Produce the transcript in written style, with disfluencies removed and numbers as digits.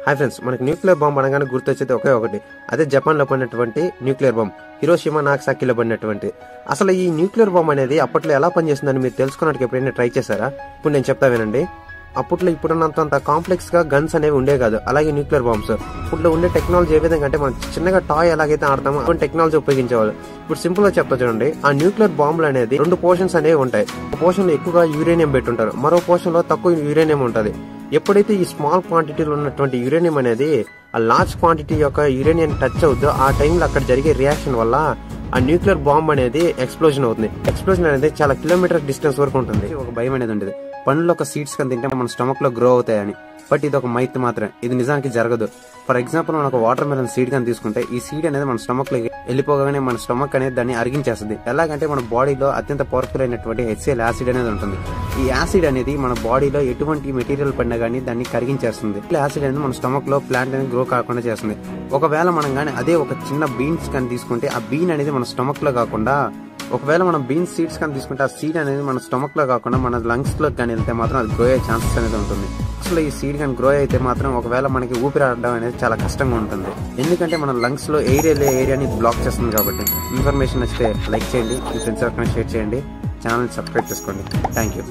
Hi friends, మనకి nuclear bomb అనగానే గుర్తొచ్చేది ఒకే ఒకటి. అదే జపాన్లో పడినటువంటి న్యూక్లియర్ బాంబ్, హిరోషిమా నాగసాకిలో పడినటువంటి. అసలు ఈ న్యూక్లియర్ బాంబ్ అనేది అప్పట్లో ఎలా పనిచేస్తుందని మీరు తెలుసుకోవడానికి ఎప్పుడైనా ట్రై చేశారా? ఇప్పుడు నేను చెప్తా వినండి. అప్పట్లో ఇప్పుడున్నంత కాంప్లెక్స్ గా గన్స్ అనేవి ఉండే కాదు. అలాగే న్యూక్లియర్ బాంబ్స్ ఇప్పుడు ఉండే టెక్నాలజీ ఏ విధంగా అంటే మనం చిన్నగా టాయ్ ఎలాగైతే ఆడతామో అటువంటి టెక్నాలజీ ఉపయోగించేవాళ్ళు. ఇప్పుడు సింపుల్ గా చెప్తా చూడండి. ఆ న్యూక్లియర్ బాంబులు అనేది 2 పోర్షన్స్ అనేవి ఉంటాయి. ఒక పోర్షన్ లో ఎక్కువగా యురేనియం పెట్టుంటారు, మరో పోర్షన్ లో తక్కువ యురేనియం ఉంటుంది. ఎప్పుడైతే ఈ స్మాల్ క్వాంటిటీలో ఉన్నటువంటి యురేనియం అనేది ఆ లార్జ్ క్వాంటిటీ యొక్క యురేనియం టచ్ అవుతుందో ఆ టైంలో అక్కడ జరిగే రియాక్షన్ వల్ల ఆ న్యూక్లియర్ బాంబ్ అనేది ఎక్స్ప్లోజన్ అవుతుంది. ఎక్స్ప్లోజన్ అనేది చాలా కిలోమీటర్ డిస్టెన్స్ వరకు ఉంటుంది. ఒక భయం అనేది ఉంటుంది, పండ్లు ఒక సీడ్స్ కింద తింటే మన స్టమక్ లో గ్రో అవుతాయని. బట్ ఇది ఒక మైత్ మాత్రమే, ఇది నిజానికి జరగదు. ఫర్ ఎగ్జాంపుల్ మనం ఒక వాటర్ మెలన్ సీడ్ కానీ తీసుకుంటే ఈ సీడ్ అనేది మన స్టమక్ లో వెళ్ళిపోగానే మన స్టమక్ అనేది దాన్ని అరిగించేస్తుంది. ఎలాగంటే మన బాడీలో అత్యంత పవర్ఫుల్ అయినటువంటి HCl యాసిడ్ అనేది ఉంటుంది. ఈ యాసిడ్ అనేది మన బాడీలో ఎటువంటి మెటీరియల్ పడినా కానీ దాన్ని కరిగించేస్తుంది. యాసిడ్ అనేది మన స్టమక్ లో ప్లాంట్ అనేది గ్రో కాకుండా చేస్తుంది. ఒకవేళ మనం కానీ అదే ఒక చిన్న బీన్స్ కానీ తీసుకుంటే ఆ బీన్ అనేది మన స్టమక్ లో కాకుండా, ఒకవేళ మనం బీన్స్ సీడ్స్ కానీ తీసుకుంటే ఆ సీడ్ అనేది మన స్టమక్ లో కాకుండా మన లంగ్స్ లో కానీ వెళ్తే మాత్రం అది గ్రో అయ్యే ఛాన్సెస్ అనేది ఉంటుంది. అసలు ఈ సీడ్ కానీ గ్రో అయితే మాత్రం ఒకవేళ మనకి ఊపిరాడడం అనేది చాలా కష్టంగా ఉంటుంది. ఎందుకంటే మన లంగ్స్ లో ఎయిర్ వెళ్ళే ఏరియాని బ్లాక్ చేస్తుంది. కాబట్టి ఇన్ఫర్మేషన్ నచ్చితే లైక్ చేయండి, మీ ఫ్రెండ్స్ ఎవరికైనా షేర్ చేయండి, ఛానల్ సబ్స్క్రైబ్ చేసుకోండి. Thank you.